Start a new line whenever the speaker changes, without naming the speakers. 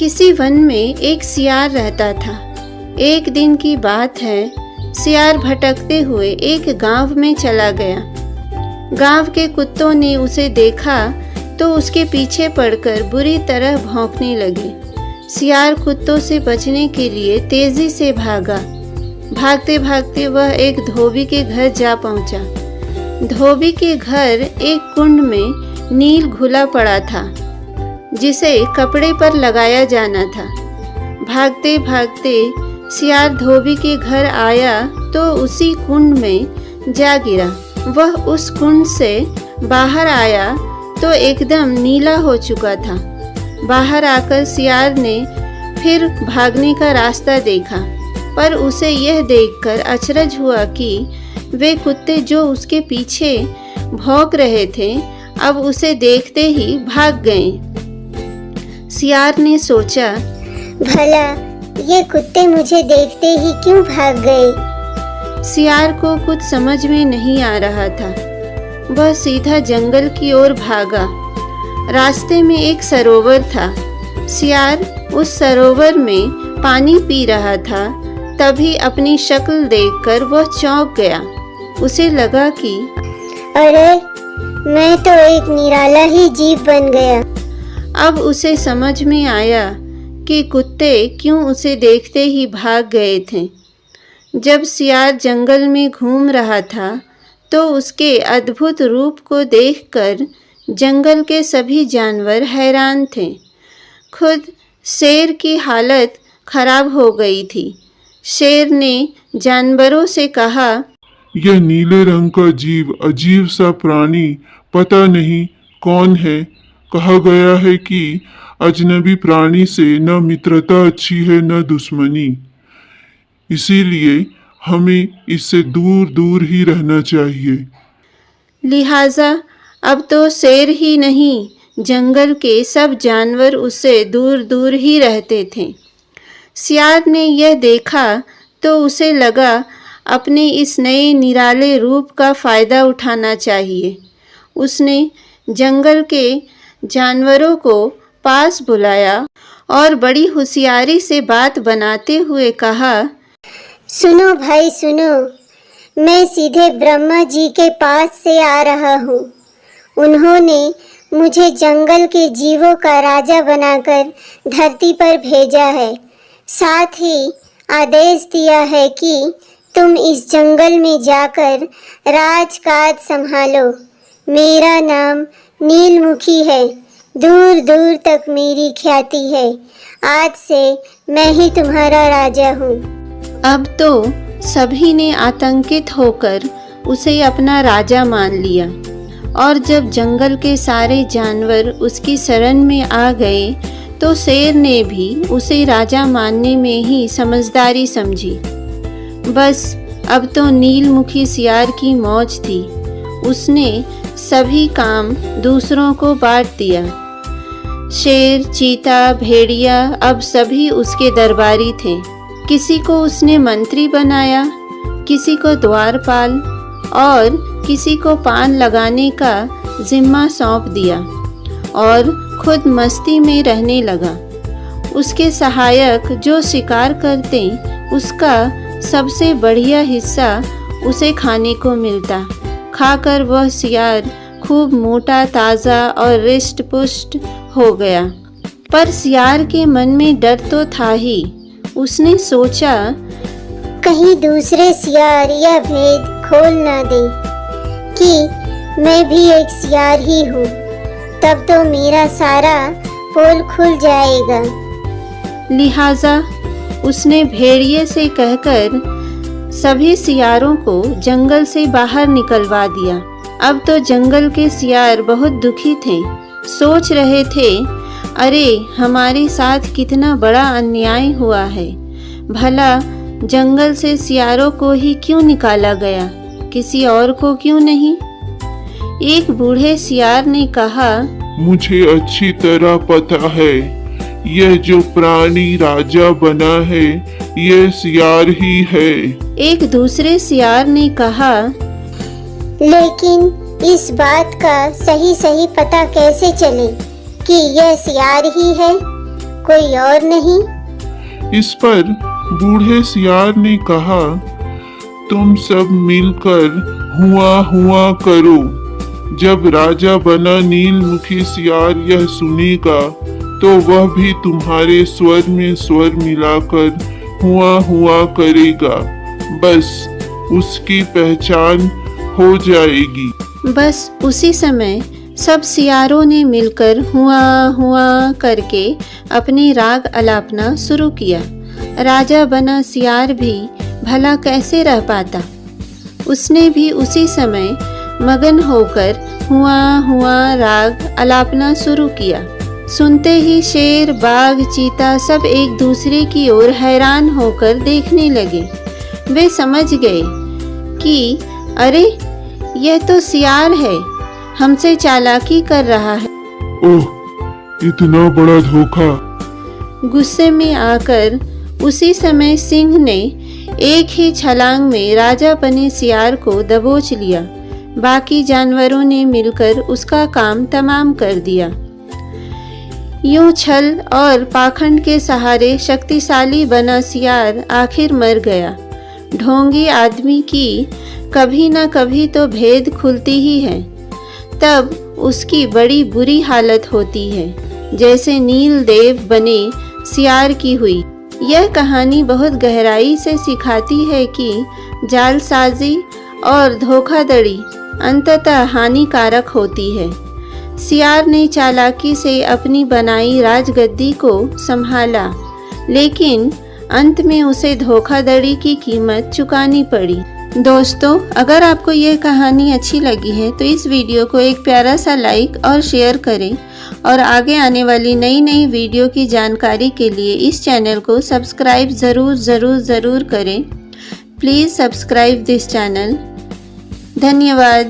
किसी वन में एक सियार रहता था। एक दिन की बात है, सियार भटकते हुए एक गांव में चला गया। गांव के कुत्तों ने उसे देखा तो उसके पीछे पड़कर बुरी तरह भौंकने लगे। सियार कुत्तों से बचने के लिए तेजी से भागा। भागते भागते वह एक धोबी के घर जा पहुंचा। धोबी के घर एक कुंड में नील घुला पड़ा था जिसे कपड़े पर लगाया जाना था। भागते भागते सियार धोबी के घर आया तो उसी कुंड में जा गिरा। वह उस कुंड से बाहर आया तो एकदम नीला हो चुका था। बाहर आकर सियार ने फिर भागने का रास्ता देखा, पर उसे यह देखकर अचरज हुआ कि वे कुत्ते जो उसके पीछे भौंक रहे थे अब उसे देखते ही भाग गए। सियार ने सोचा,
भला ये कुत्ते मुझे देखते ही क्यों भाग गए?
सियार को कुछ समझ में नहीं आ रहा था। वह सीधा जंगल की ओर भागा। रास्ते में एक सरोवर था। सियार उस सरोवर में पानी पी रहा था। तभी अपनी शक्ल देखकर वह चौंक गया। उसे लगा कि
अरे, मैं तो एक निराला ही जीव बन गया।
अब उसे समझ में आया कि कुत्ते क्यों उसे देखते ही भाग गए थे। जब सियार जंगल में घूम रहा था तो उसके अद्भुत रूप को देखकर जंगल के सभी जानवर हैरान थे। खुद शेर की हालत खराब हो गई थी। शेर ने जानवरों से कहा,
यह नीले रंग का जीव अजीब सा प्राणी पता नहीं कौन है। कहा गया है कि अजनबी प्राणी से न मित्रता अच्छी है न दुश्मनी, इसीलिए हमें इससे दूर दूर ही रहना चाहिए।
लिहाजा अब तो शेर ही नहीं, जंगल के सब जानवर उससे दूर दूर ही रहते थे। सियार ने यह देखा तो उसे लगा अपने इस नए निराले रूप का फायदा उठाना चाहिए। उसने जंगल के जानवरों को पास बुलाया और बड़ी होशियारी से बात बनाते हुए कहा,
सुनो भाई सुनो, मैं सीधे ब्रह्मा जी के पास से आ रहा हूँ। उन्होंने मुझे जंगल के जीवों का राजा बनाकर धरती पर भेजा है। साथ ही आदेश दिया है कि तुम इस जंगल में जाकर राजकाज संभालो। मेरा नाम नीलमुखी है। दूर दूर तक मेरी ख्याति है। आज से मैं ही तुम्हारा राजा हूँ।
अब तो सभी ने आतंकित होकर उसे अपना राजा मान लिया और जब जंगल के सारे जानवर उसकी शरण में आ गए तो शेर ने भी उसे राजा मानने में ही समझदारी समझी। बस अब तो नीलमुखी सियार की मौज थी। उसने सभी काम दूसरों को बांट दिया। शेर, चीता, भेड़िया अब सभी उसके दरबारी थे। किसी को उसने मंत्री बनाया, किसी को द्वारपाल और किसी को पान लगाने का जिम्मा सौंप दिया और खुद मस्ती में रहने लगा। उसके सहायक जो शिकार करते उसका सबसे बढ़िया हिस्सा उसे खाने को मिलता। खाकर वह सियार खूब मोटा, ताज़ा और रिष्ट पुष्ट हो गया। पर सियार के मन में डर तो था ही। उसने सोचा,
कहीं दूसरे सियार यह भेद खोल ना दे कि मैं भी एक सियार ही हूँ। तब तो मेरा सारा पोल खुल जाएगा।
लिहाजा उसने भेड़िए से कहकर सभी सियारों को जंगल से बाहर निकलवा दिया। अब तो जंगल के सियार बहुत दुखी थे। सोच रहे थे, अरे हमारे साथ कितना बड़ा अन्याय हुआ है। भला जंगल से सियारों को ही क्यों निकाला गया, किसी और को क्यों नहीं? एक बूढ़े सियार ने कहा,
मुझे अच्छी तरह पता है यह जो प्राणी राजा बना है यह सियार ही है।
एक दूसरे सियार ने कहा,
लेकिन इस बात का सही सही पता कैसे चले कि यह सियार ही है? कोई और नहीं?
इस पर बूढ़े सियार ने कहा, तुम सब मिलकर हुआ हुआ करो। जब राजा बना नीलमुखी सियार यह सुनेगा तो वह भी तुम्हारे स्वर में स्वर मिलाकर हुआ हुआ करेगा। बस उसकी पहचान हो जाएगी।
बस उसी समय सब सियारों ने मिलकर हुआ हुआ करके अपनी राग अलापना शुरू किया। राजा बना सियार भी भला कैसे रह पाता। उसने भी उसी समय मगन होकर हुआ हुआ राग अलापना शुरू किया। सुनते ही शेर, बाघ, चीता सब एक दूसरे की ओर हैरान होकर देखने लगे। वे समझ गए कि अरे यह तो सियार है, हमसे चालाकी कर रहा है।
ओह, इतना बड़ा धोखा।
गुस्से में आकर उसी समय सिंह ने एक ही छलांग में राजा बने सियार को दबोच लिया। बाकी जानवरों ने मिलकर उसका काम तमाम कर दिया। यूं छल और पाखंड के सहारे शक्तिशाली बना सियार आखिर मर गया। ढोंगी आदमी की कभी न कभी तो भेद खुलती ही है, तब उसकी बड़ी बुरी हालत होती है, जैसे नील देव बने सियार की हुई। यह कहानी बहुत गहराई से सिखाती है कि जालसाजी और धोखाधड़ी अंततः हानिकारक होती है। सियार ने चालाकी से अपनी बनाई राजगद्दी को संभाला, लेकिन अंत में उसे धोखाधड़ी की कीमत चुकानी पड़ी। दोस्तों, अगर आपको ये कहानी अच्छी लगी है तो इस वीडियो को एक प्यारा सा लाइक और शेयर करें और आगे आने वाली नई वीडियो की जानकारी के लिए इस चैनल को सब्सक्राइब ज़रूर करें। Please subscribe this channel. धन्यवाद।